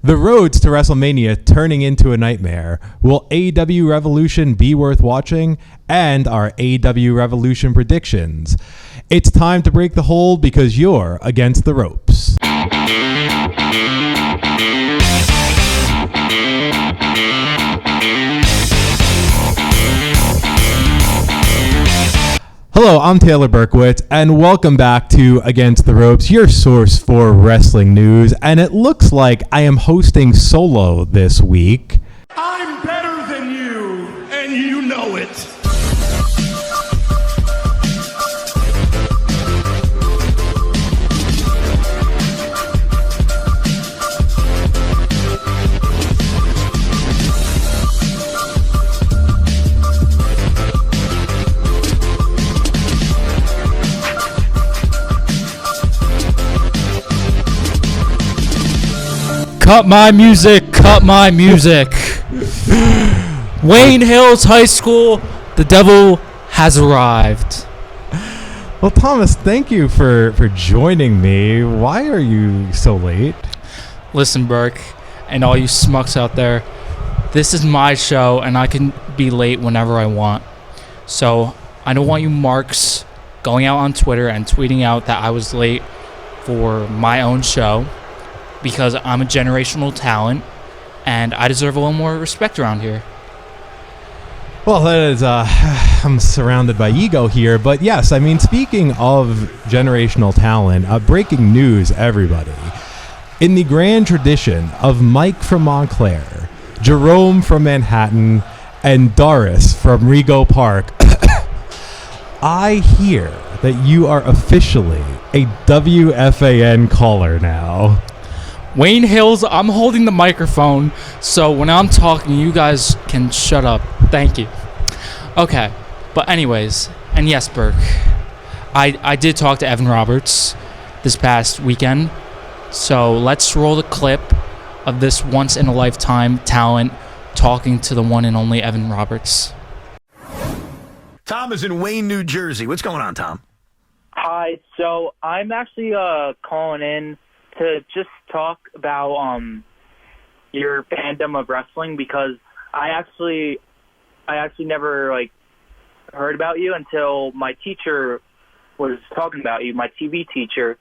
The roads to WrestleMania turning into a nightmare. Will AEW Revolution be worth watching? And our AEW Revolution predictions. It's time to break the hold because you're against the ropes. Hello, I'm Taylor Berkowitz, and welcome back to Against the Ropes, your source for wrestling news. And it looks like I am hosting solo this week. I'm better than you, and you know it. Cut my music, cut my music. Wayne Hills High School, the devil has arrived. Well, Thomas, thank you for joining me. Why are you so late? Listen, Burke, and all you smucks out there, this is my show, and I can be late whenever I want. So I don't want you marks going out on Twitter and tweeting out that I was late for my own show, because I'm a generational talent, and I deserve a little more respect around here. Well, that is, I'm surrounded by ego here, but yes, I mean, speaking of generational talent, breaking news, everybody. In the grand tradition of Mike from Montclair, Jerome from Manhattan, and Doris from Rego Park, I hear that you are officially a WFAN caller now. Wayne Hills, I'm holding the microphone, so when I'm talking, you guys can shut up. Thank you. Okay, but anyways, and yes, Burke, I did talk to Evan Roberts this past weekend, so let's roll the clip of this once-in-a-lifetime talent talking to the one and only Evan Roberts. Tom is in Wayne, New Jersey. What's going on, Tom? Hi, so I'm actually calling in to just talk about your fandom of wrestling, because I actually never heard about you until my teacher was talking about you. My TV teacher.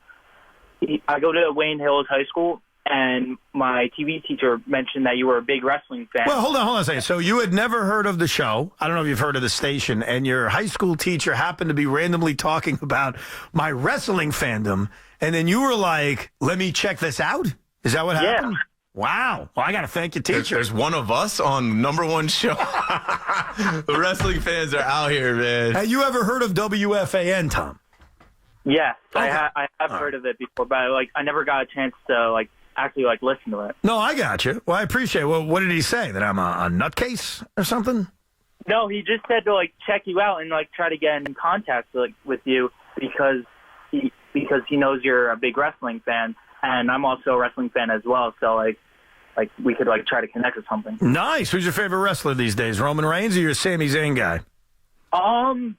I go to Wayne Hills High School, and my TV teacher mentioned that you were a big wrestling fan. Well, hold on a second. So you had never heard of the show. I don't know if you've heard of the station, and your high school teacher happened to be randomly talking about my wrestling fandom, and then you were like, let me check this out? Is that what happened? Yeah. Wow. Well, I got to thank your teacher. There's one of us on number one show. The wrestling fans are out here, man. Have you ever heard of WFAN, Tom? Yes, Okay. I have heard of it before, but I never got a chance to actually listen to it. No, I got you. Well, I appreciate it. Well, what did he say? That I'm a nutcase or something? No, he just said to check you out and try to get in contact with you because he knows you're a big wrestling fan, and I'm also a wrestling fan as well. So we could try to connect or something. Nice. Who's your favorite wrestler these days? Roman Reigns or you're a Sami Zayn guy? I'm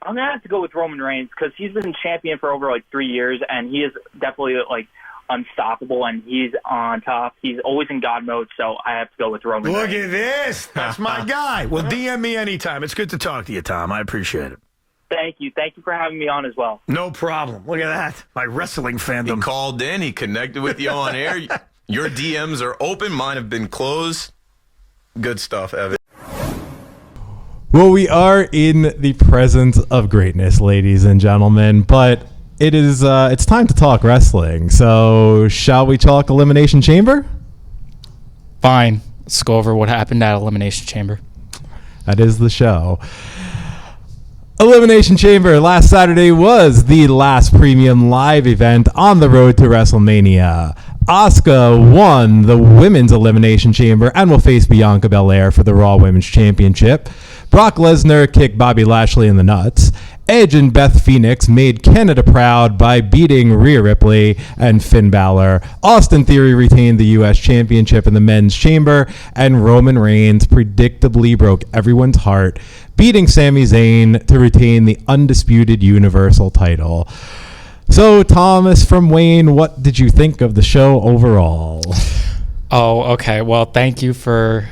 gonna have to go with Roman Reigns because he's been champion for over 3 years, and he is definitely unstoppable, and he's on top. He's always in God mode, so I have to go with Roman Reigns. Look at this. That's my guy. Well, DM me anytime. It's good to talk to you, Tom. I appreciate it. Thank you. Thank you for having me on as well. No problem. Look at that. My wrestling fandom. He called in. He connected with you on air. Your DMs are open. Mine have been closed. Good stuff, Evan. Well, we are in the presence of greatness, ladies and gentlemen, but it's time to talk wrestling. So, shall we talk Elimination Chamber? Fine. Let's go over what happened at Elimination Chamber. That is the show. Elimination Chamber last Saturday was the last premium live event on the road to WrestleMania. Asuka won the Women's Elimination Chamber and will face Bianca Belair for the Raw Women's Championship. Brock Lesnar kicked Bobby Lashley in the nuts. Edge and Beth Phoenix made Canada proud by beating Rhea Ripley and Finn Balor. Austin Theory retained the U.S. Championship in the men's chamber, and Roman Reigns predictably broke everyone's heart, beating Sami Zayn to retain the undisputed Universal title. So, Thomas from Wayne, what did you think of the show overall? Oh, okay. Well, thank you for.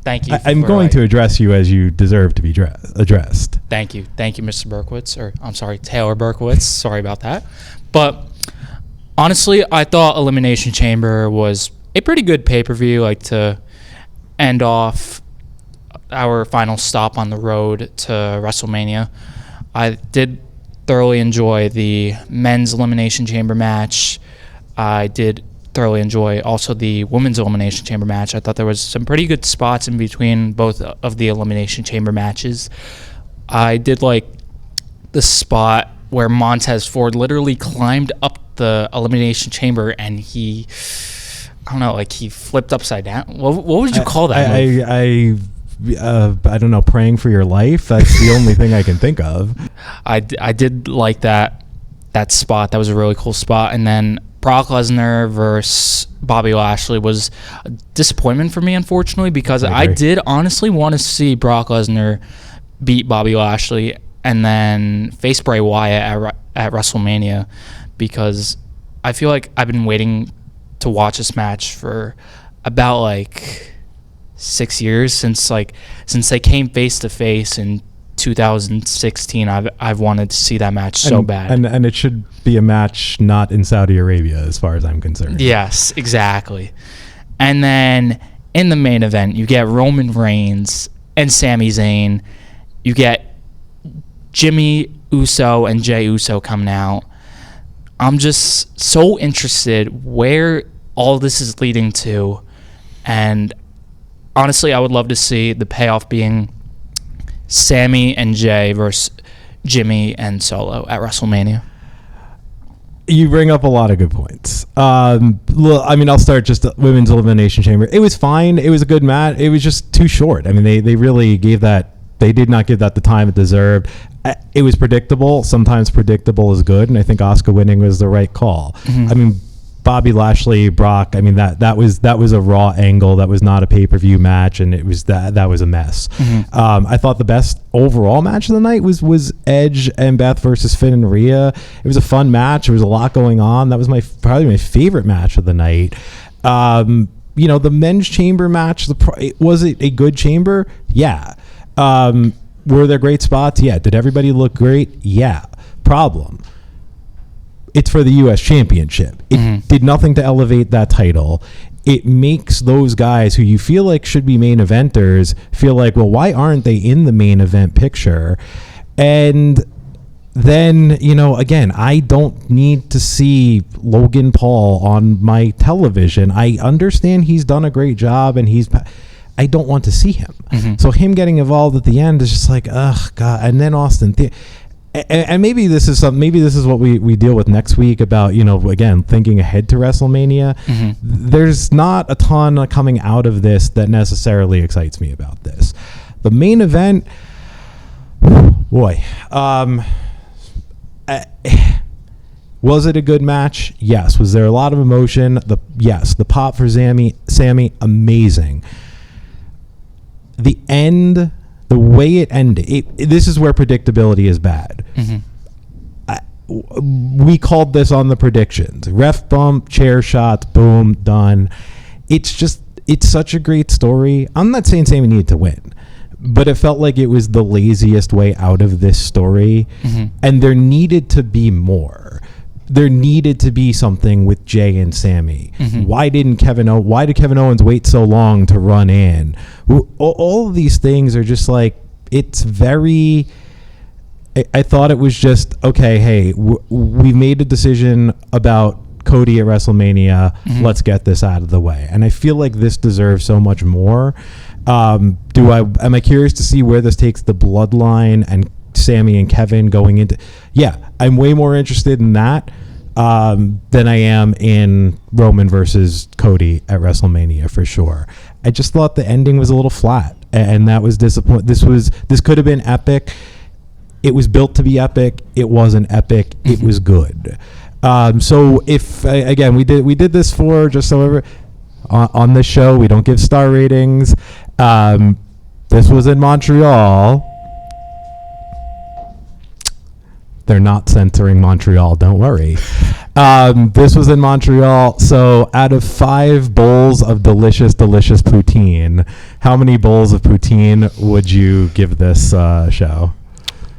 I'm going to address you as you deserve to be addressed. Thank you, Mr. Berkowitz, or I'm sorry, Taylor Berkowitz. Sorry about that. But honestly, I thought Elimination Chamber was a pretty good pay-per-view, like to end off our final stop on the road to WrestleMania. I did thoroughly enjoy the men's Elimination Chamber match. I did thoroughly enjoy also the women's Elimination Chamber match. I thought there was some pretty good spots in between both of the Elimination Chamber matches. I did like the spot where Montez Ford literally climbed up the Elimination Chamber and he flipped upside down. What would you call that? I don't know, praying for your life. That's the only thing I can think of. I did like that spot. That was a really cool spot. And then Brock Lesnar versus Bobby Lashley was a disappointment for me, unfortunately, because I did honestly want to see Brock Lesnar beat Bobby Lashley and then face Bray Wyatt at WrestleMania, because I feel like I've been waiting to watch this match for about like 6 years since they came face to face in 2016. I've wanted to see that match so bad. And it should be a match not in Saudi Arabia as far as I'm concerned. Yes, exactly. And then in the main event, you get Roman Reigns and Sami Zayn. You get Jimmy Uso and Jey Uso coming out. I'm just so interested where all this is leading to. And honestly, I would love to see the payoff being Sammy and Jay versus Jimmy and Solo at WrestleMania. You bring up a lot of good points. I'll start just Women's Elimination Chamber. It was fine. It was a good match. It was just too short. I mean, they really gave that. They did not give that the time it deserved. It was predictable. Sometimes predictable is good, and I think Asuka winning was the right call. Mm-hmm. I mean, Bobby Lashley, Brock. I mean that was a Raw angle. That was not a pay-per-view match, and it was that was a mess. Mm-hmm. I thought the best overall match of the night was Edge and Beth versus Finn and Rhea. It was a fun match. There was a lot going on. That was probably my favorite match of the night. The men's chamber match. Was it a good chamber? Yeah. Were there great spots? Yeah. Did everybody look great? Yeah. Problem. It's for the U.S. Championship. It did nothing to elevate that title. It makes those guys who you feel like should be main eventers feel like, well, why aren't they in the main event picture? And then, again, I don't need to see Logan Paul on my television. I understand he's done a great job and I don't want to see him. Mm-hmm. So him getting involved at the end is just like, ugh, God. And then Austin and maybe this is what we deal with next week about, again, thinking ahead to WrestleMania. Mm-hmm. There's not a ton coming out of this that necessarily excites me about this. The main event, boy, was it a good match? Yes. Was there a lot of emotion? Yes. The pop for Sammy, amazing. The end, the way it ended, this is where predictability is bad. Mm-hmm. We called this on the predictions. Ref bump, chair shots, boom, done. It's such a great story. I'm not saying Sammy needed to win, but it felt like it was the laziest way out of this story. Mm-hmm. And there needed to be more. There needed to be something with Jay and Sammy. Mm-hmm. Why did Kevin Owens wait so long to run in? All of these things are just like, it's very, I thought it was just, okay, hey, we made a decision about Cody at WrestleMania. Mm-hmm. Let's get this out of the way. And I feel like this deserves so much more. Am I curious to see where this takes the bloodline and Sammy and Kevin going into? Yeah, I'm way more interested in that than I am in Roman versus Cody at WrestleMania for sure. I just thought the ending was a little flat, and that was disappointing. This could have been epic. It was built to be epic. It wasn't epic. It was good. So if again we did this for just so on this show we don't give star ratings. This was in Montreal. They're not censoring Montreal. Don't worry. This was in Montreal. So out of 5 bowls of delicious poutine, how many bowls of poutine would you give this show?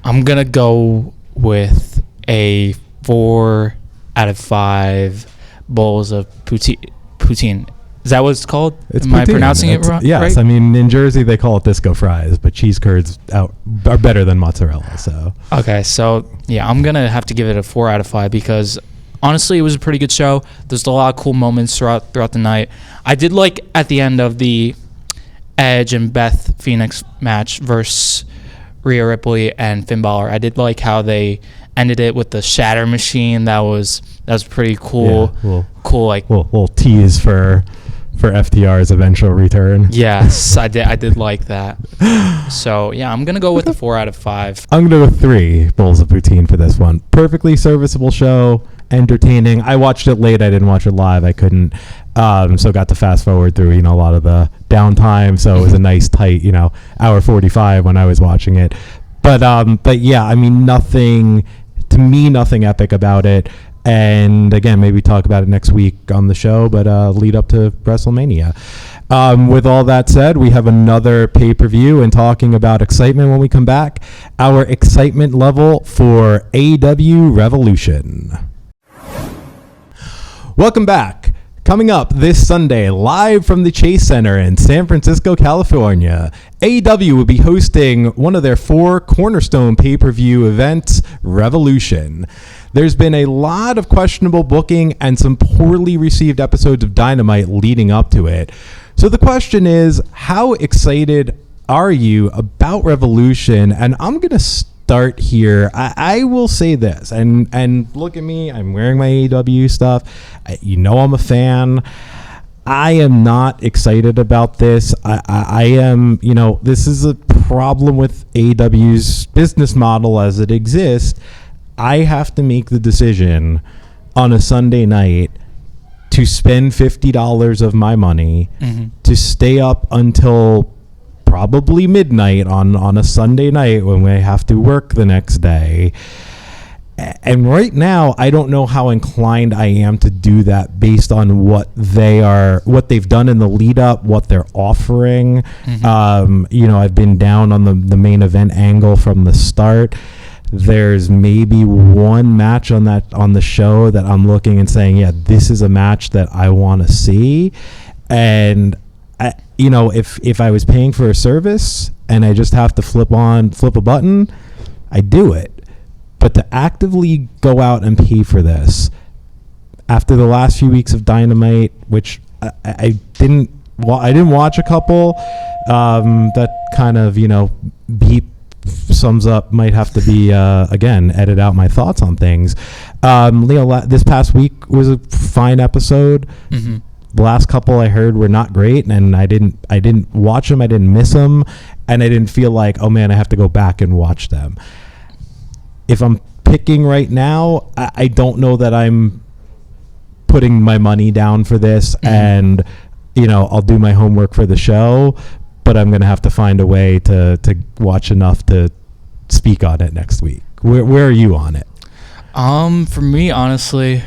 I'm going to go with a 4 out of 5 bowls of poutine. Is that what it's called? Am I pronouncing it wrong? Yes. Right? I mean, in Jersey, they call it disco fries, but cheese curds are better than mozzarella. So Okay, so yeah, I'm going to have to give it a 4 out of 5 because honestly, it was a pretty good show. There's a lot of cool moments throughout the night. I did like at the end of the Edge and Beth Phoenix match versus Rhea Ripley and Finn Balor. I did like how they ended it with the shatter machine. That was pretty cool. Yeah, cool, like we'll tease for FTR's eventual return. Yes, I did like that. So yeah, I'm gonna go with a 4 out of 5. I'm gonna go with 3 bowls of poutine for this one. Perfectly serviceable show, entertaining. I watched it late. I didn't watch it live. I couldn't, so got to fast forward through a lot of the downtime. So it was a nice tight hour 45 when I was watching it. But yeah, I mean, nothing epic about it. And again, maybe talk about it next week on the show, but lead up to WrestleMania. With all that said, we have another pay-per-view and talking about excitement when we come back. Our excitement level for AEW Revolution. Welcome back. Coming up this Sunday, live from the Chase Center in San Francisco, California, AEW will be hosting one of their 4 cornerstone pay-per-view events, Revolution. There's been a lot of questionable booking and some poorly received episodes of Dynamite leading up to it. So the question is, how excited are you about Revolution? And I'm going to start here. I will say this, and look at me, I'm wearing my AEW stuff. I'm a fan. I am not excited about this. I am, this is a problem with AEW's business model as it exists. I have to make the decision on a Sunday night to spend $50 of my money to stay up until probably midnight on a Sunday night when we have to work the next day. And right now, I don't know how inclined I am to do that based on what they've done in the lead up, what they're offering. I've been down on the main event angle from the start. There's maybe one match on the show that I'm looking and saying, yeah, this is a match that I want to see. And if I was paying for a service and I just have to flip a button, I do it. But to actively go out and pay for this after the last few weeks of Dynamite, which I didn't watch a couple, that kind of beep sums up, might have to be again edit out my thoughts on things. This past week was a fine episode. The last couple I heard were not great, and I didn't watch them. I didn't miss them, and I didn't feel like, oh man, I have to go back and watch them. If I'm picking right now, I don't know that I'm putting my money down for this, and I'll do my homework for the show, but I'm gonna have to find a way to watch enough to speak on it next week. Where are you on it? For me, honestly,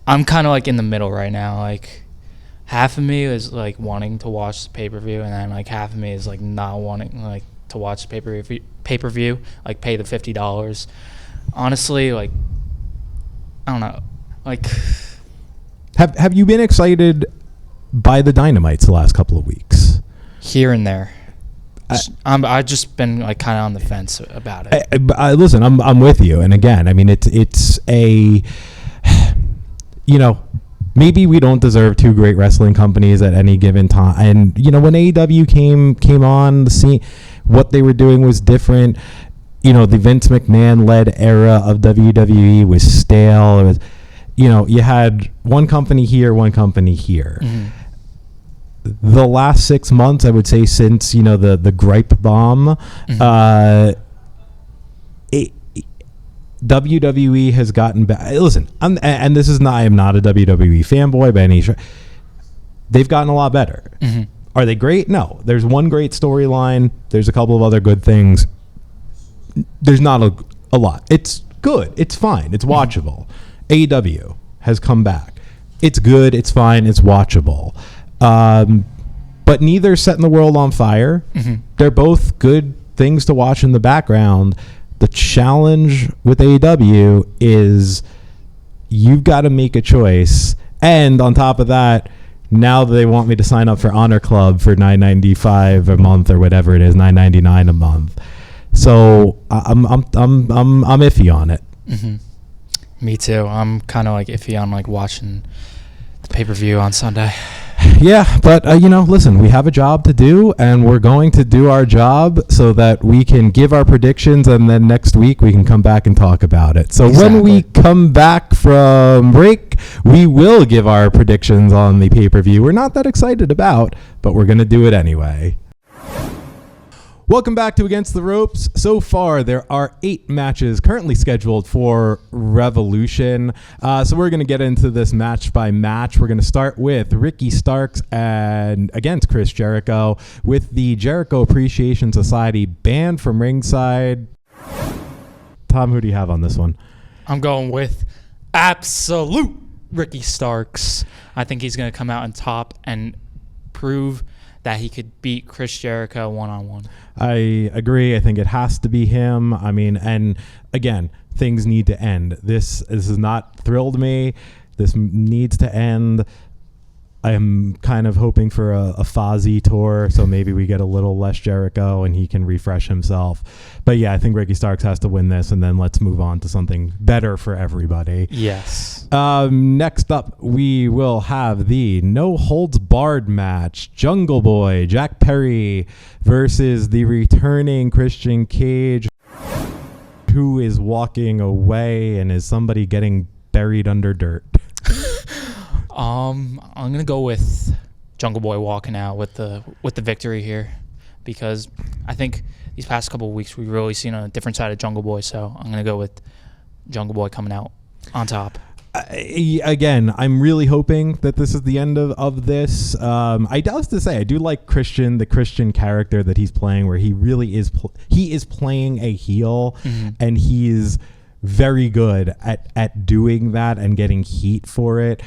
I'm kind of like in the middle right now. Like, half of me is like wanting to watch the pay-per-view, and then like half of me is like not wanting like to watch the pay-per-view, like pay the $50. Honestly, like, I don't know. Like, have you been excited by the Dynamites the last couple of weeks? Here and there. I've just been like kind of on the fence about it. Listen, I'm with you, and again, I mean, it's a, maybe we don't deserve 2 great wrestling companies at any given time. And when AEW came on the scene, what they were doing was different. The Vince McMahon led era of WWE was stale. It was, you had one company here, one company here. The last 6 months, I would say, since the gripe bomb, WWE has gotten back. Listen, I am not a WWE fanboy by any stretch. They've gotten a lot better. Are they great? No. There's one great storyline. There's a couple of other good things. There's not a lot. It's good. It's fine. It's watchable. AEW has come back. It's good. It's fine. It's watchable. But neither setting the world on fire. They're both good things to watch in the background. The challenge with AEW is you've got to make a choice. And on top of that, now they want me to sign up for Honor Club for $9.95 a month or whatever it is, $9.99 a month. So I'm iffy on it. Me too. I'm kind of like iffy on like watching the pay-per-view on Sunday. Yeah, but listen, we have a job to do, and we're going to do our job so that we can give our predictions, and then next week we can come back and talk about it. So when we come back from break, we will give our predictions on the pay-per-view we're not that excited about, but we're going to do it anyway. Welcome back to Against the Ropes. So far, there are 8 matches currently scheduled for Revolution. So we're going to get into this match by match. We're going to start with Ricky Starks and against Chris Jericho with the Jericho Appreciation Society banned from ringside. Tom, who do you have on this one? I'm going with absolute Ricky Starks. I think he's going to come out on top and prove that he could beat Chris Jericho one-on-one. I agree. I think it has to be him. I mean, and again, things need to end. This has not thrilled me. This needs to end. I am kind of hoping for a Fozzy tour, so maybe we get a little less Jericho and he can refresh himself. But yeah, I think Ricky Starks has to win this, and then let's move on to something better for everybody. Yes. Next up, we will have the No Holds Barred match. Jungle Boy, Jack Perry versus the returning Christian Cage, who is walking away, and is somebody getting buried under dirt? I'm gonna go with Jungle Boy walking out with the victory here, because I think these past couple of weeks we've really seen a different side of Jungle Boy. So I'm gonna go with Jungle Boy coming out on top. Again, I'm really hoping that this is the end of this. I have to say, I do like Christian, the Christian character that he's playing, where he really is he is playing a heel, and he's very good at doing that and getting heat for it.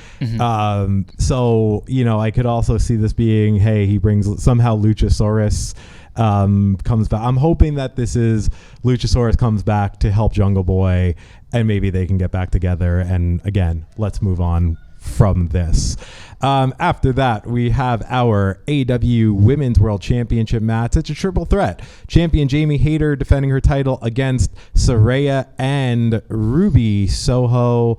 So, I could also see this being, hey, he brings somehow Luchasaurus comes back. I'm hoping that this is Luchasaurus comes back to help Jungle Boy, and maybe they can get back together. And again, let's move on from this. After that, we have our AEW Women's World Championship match. It's a triple threat. Champion Jamie Hayter defending her title against Saraya and Ruby Soho,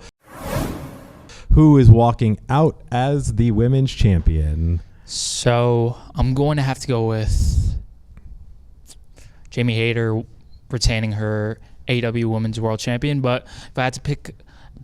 who is walking out as the women's champion. So I'm going to have to go with Jamie Hayter retaining her AEW Women's World Champion, but if I had to pick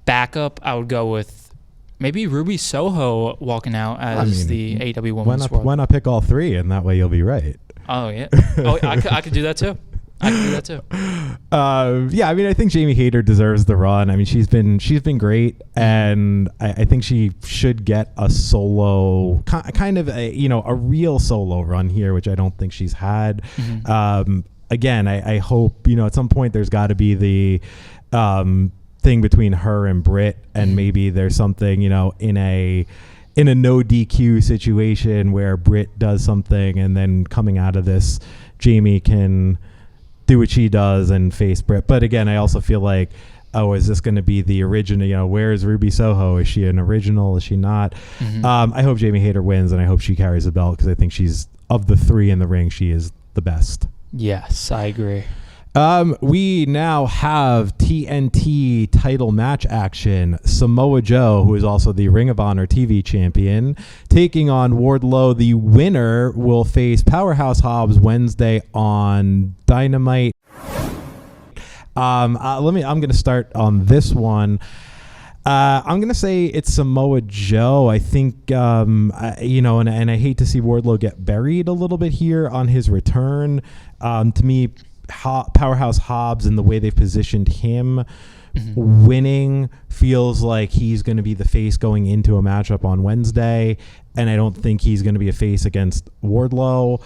backup, I would go with maybe Ruby Soho walking out as the AEW Women's World. Why not pick all three, and that way you'll be right? Oh, yeah. Oh, I could do that too. Yeah, I mean, I think Jamie Hayter deserves the run. I mean, she's been great, and I think she should get a solo, kind of a real solo run here, which I don't think she's had. Again, I hope at some point there's got to be the thing between her and Britt, and maybe there's something in a no DQ situation where Britt does something, and then coming out of this, Jamie can do what she does and face Britt. But again, I also feel like, is this going to be the original? Where is Ruby Soho? Is she an original? Is she not? I hope Jamie Hayter wins, and I hope she carries the belt, because I think she's, of the three in the ring, she is the best. Yes, I agree. We now have TNT title match action. Samoa Joe, who is also the Ring of Honor TV champion, taking on Wardlow. The winner will face Powerhouse Hobbs Wednesday on Dynamite. I'm going to start on this one. I'm going to say it's Samoa Joe. I think, and I hate to see Wardlow get buried a little bit here on his return. To me, Powerhouse Hobbs and the way they've positioned him winning feels like he's going to be the face going into a matchup on Wednesday, and I don't think he's going to be a face against Wardlow.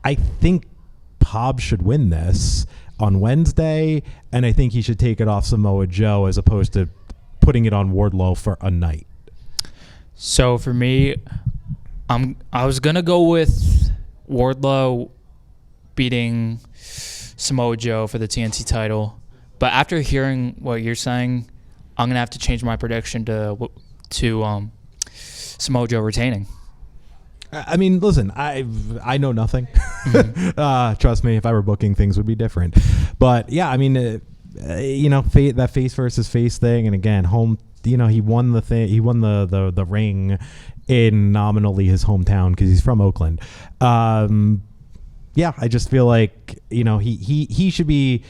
I think Hobbs should win this. on Wednesday, and I think he should take it off Samoa Joe as opposed to putting it on Wardlow for a night. So for me, I was gonna go with Wardlow beating Samoa Joe for the TNT title, but after hearing what you're saying, I'm gonna have to change my prediction to Samoa Joe retaining. I mean, listen, I know nothing. Trust me, if I were booking, things would be different. But yeah, I mean, that face versus face thing, and again, home. He won the thing. He won the ring in nominally his hometown because he's from Oakland. Yeah, I just feel like he should be.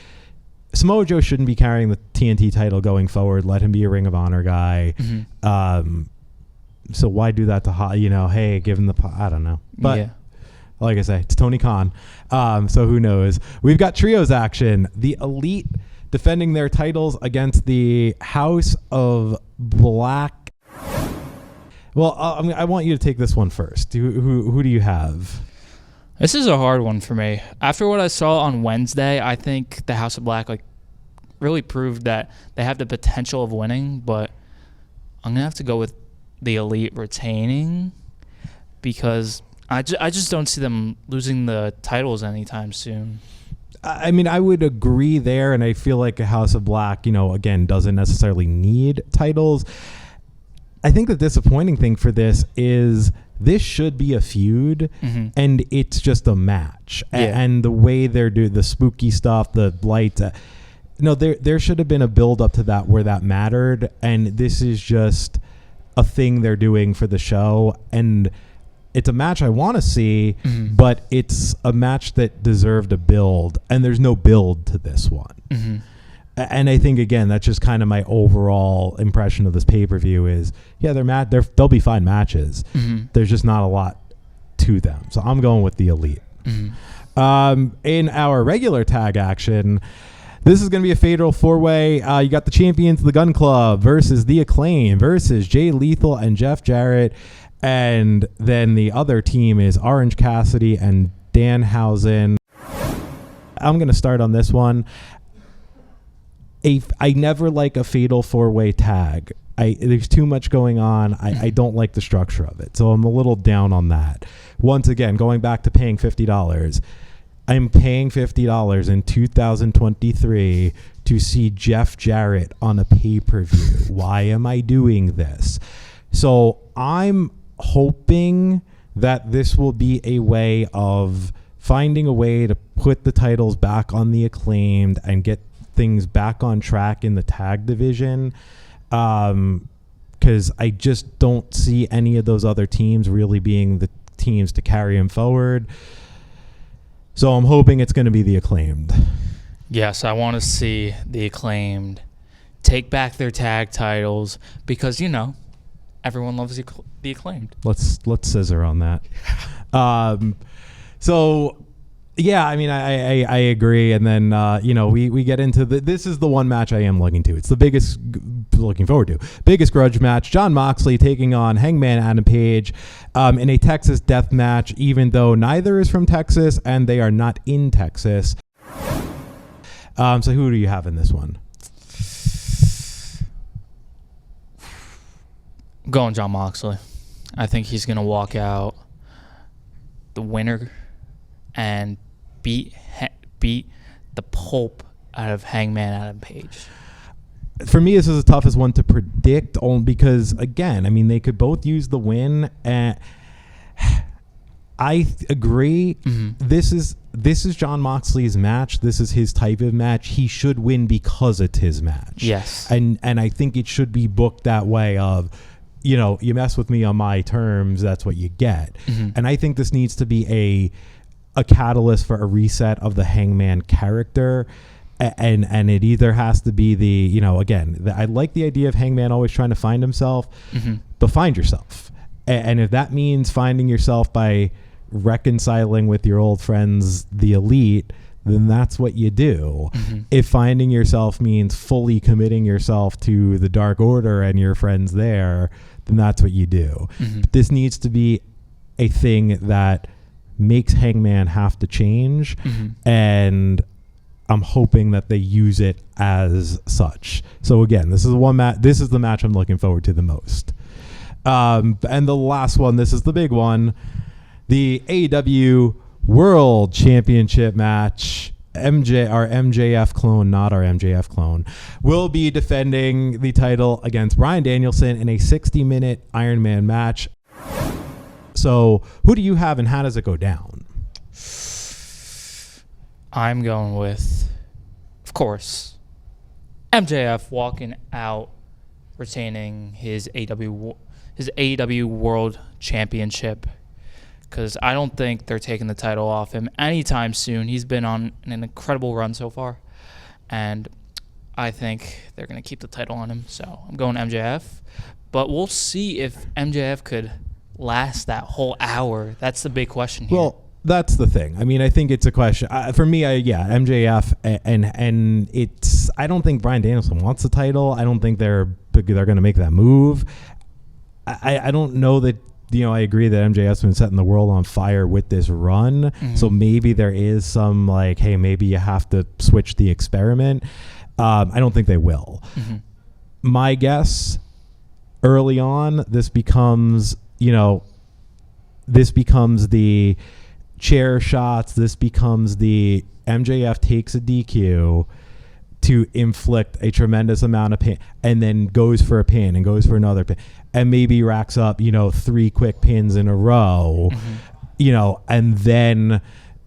Samoa Joe shouldn't be carrying the TNT title going forward. Let him be a Ring of Honor guy. So why do that to hey, give him I don't know. But yeah. Like I say, it's Tony Khan. So who knows? We've got trios action. The Elite defending their titles against the House of Black. Well, I want you to take this one first. Who do you have? This is a hard one for me. After what I saw on Wednesday, I think the House of Black really proved that they have the potential of winning, but I'm gonna have to go with the Elite retaining because I just don't see them losing the titles anytime soon. I mean, I would agree there, and I feel like a House of Black, again, doesn't necessarily need titles. I think the disappointing thing for this is this should be a feud, and it's just a match. Yeah. And the way they're doing the spooky stuff, the lights, there should have been a build up to that where that mattered, and this is just a thing they're doing for the show, and it's a match I want to see, but it's a match that deserved a build, and there's no build to this one. And I think, again, that's just kind of my overall impression of this pay-per-view is, yeah, they'll be fine matches. There's just not a lot to them. So I'm going with the Elite. In our regular tag action, this is going to be a fatal four-way. You got the champions, the Gun Club, versus the Acclaim, versus Jay Lethal and Jeff Jarrett. And then the other team is Orange Cassidy and Danhausen. I'm going to start on this one. I never like a fatal four-way tag. There's too much going on. I don't like the structure of it. So I'm a little down on that. Once again, going back to paying $50. I'm paying $50 in 2023 to see Jeff Jarrett on a pay-per-view. Why am I doing this? So I'm hoping that this will be a way of finding a way to put the titles back on the Acclaimed and get things back on track in the tag division, because I just don't see any of those other teams really being the teams to carry him forward. So I'm hoping it's going to be the Acclaimed. Yes, I want to see the Acclaimed take back their tag titles because everyone loves the Acclaimed. Let's scissor on that. So yeah, I mean, I agree. And then, we get into this is the one match I am looking to. It's the biggest, looking forward to. Biggest grudge match. Jon Moxley taking on Hangman Adam Page in a Texas death match, even though neither is from Texas and they are not in Texas. So who do you have in this one? Going Jon Moxley. I think he's going to walk out the winner and beat the pulp out of Hangman Adam Page. For me, this is the toughest one to predict, only because, again, I mean, they could both use the win. And I agree. This is Jon Moxley's match. This is his type of match. He should win because it's his match. Yes. And I think it should be booked that way of, you mess with me on my terms, that's what you get. And I think this needs to be a catalyst for a reset of the Hangman character, and it either has to be I like the idea of Hangman always trying to find himself, but find yourself, and if that means finding yourself by reconciling with your old friends, the Elite, then that's what you do. If finding yourself means fully committing yourself to the Dark Order and your friends there, then that's what you do. This needs to be a thing that makes Hangman have to change, and I'm hoping that they use it as such. So again, this is This is the match I'm looking forward to the most. And the last one, this is the big one, the AEW World Championship match. Our MJF clone, not our MJF clone, will be defending the title against Bryan Danielson in a 60-minute Iron Man match. So who do you have and how does it go down? I'm going with, of course, MJF walking out, retaining his AEW World Championship. Because I don't think they're taking the title off him anytime soon. He's been on an incredible run so far. And I think they're going to keep the title on him. So I'm going MJF. But we'll see if MJF could last that whole hour. That's the big question here. Well, that's the thing. I mean, I think it's a question. For me, MJF. And it's... I don't think Bryan Danielson wants the title. I don't think they're going to make that move. I don't know that... I agree that MJF's been setting the world on fire with this run. Mm-hmm. So maybe there is some like, hey, maybe you have to switch the experiment. I don't think they will. Mm-hmm. My guess, early on, this becomes the chair shots. This becomes the MJF takes a DQ to inflict a tremendous amount of pain and then goes for a pin and goes for another pin and maybe racks up, 3 quick pins in a row, and then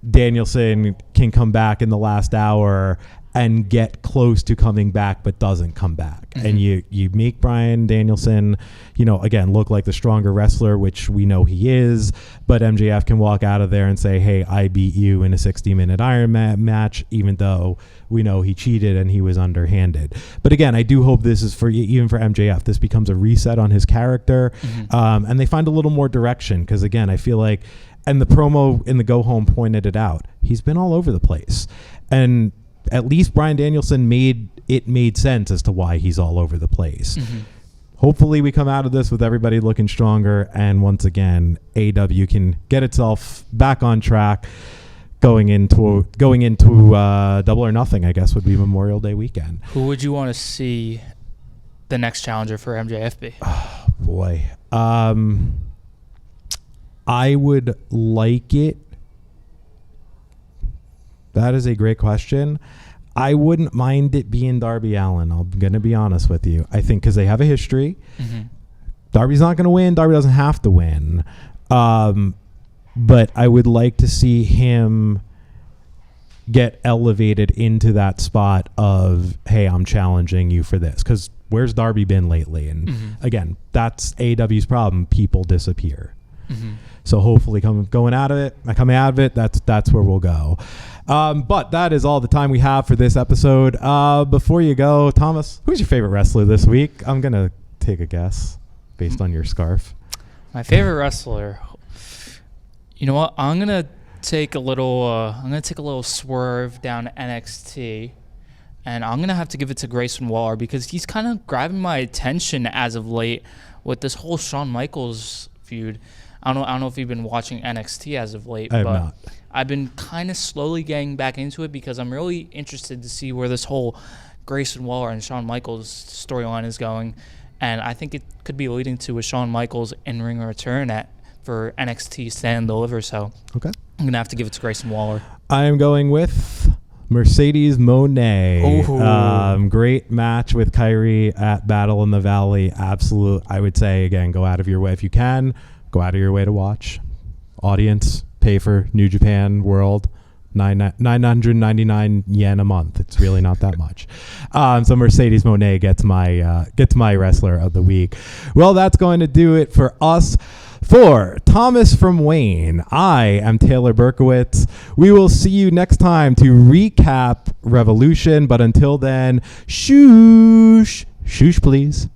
Danielson can come back in the last hour and get close to coming back but doesn't come back. Mm-hmm. And you make Bryan Danielson, again, look like the stronger wrestler, which we know he is, but MJF can walk out of there and say, hey, I beat you in a 60-minute Iron Man match, even though we know he cheated and he was underhanded. But again, I do hope this is even for MJF, this becomes a reset on his character, and they find a little more direction, because again, I feel like, and the promo in the Go Home pointed it out, he's been all over the place. And at least Bryan Danielson made sense as to why he's all over the place. Mm-hmm. Hopefully we come out of this with everybody looking stronger, and once again, AEW can get itself back on track going into Double or Nothing, I guess, would be Memorial Day weekend. Who would you want to see the next challenger for MJF be? Oh, boy. I would like it. That is a great question. I wouldn't mind it being Darby Allin. I'm going to be honest with you. I think because they have a history. Mm-hmm. Darby's not going to win. Darby doesn't have to win. But I would like to see him get elevated into that spot of, hey, I'm challenging you for this. Because where's Darby been lately? And again, that's AEW's problem. People disappear. Mm-hmm. So hopefully coming out of it, that's where we'll go. But that is all the time we have for this episode. Before you go, Thomas, who's your favorite wrestler this week? I'm going to take a guess based on your scarf. My favorite wrestler. You know what? I'm going to take a little swerve down to NXT. And I'm going to have to give it to Grayson Waller because he's kind of grabbing my attention as of late with this whole Shawn Michaels feud. I don't know if you've been watching NXT as of late, but not. I've been kind of slowly getting back into it because I'm really interested to see where this whole Grayson Waller and Shawn Michaels storyline is going. And I think it could be leading to a Shawn Michaels in-ring return for NXT Stand and Deliver. So okay, I'm going to have to give it to Grayson Waller. I am going with Mercedes Moné. Great match with Kyrie at Battle in the Valley. Absolute. I would say, again, go out of your way if you can. Go out of your way to watch. Audience, pay for New Japan World, 999 yen a month. It's really not that much. So Mercedes Moné gets my wrestler of the week. Well, that's going to do it for us. For Thomas from Wayne, I am Taylor Berkowitz. We will see you next time to recap Revolution. But until then, shoosh please.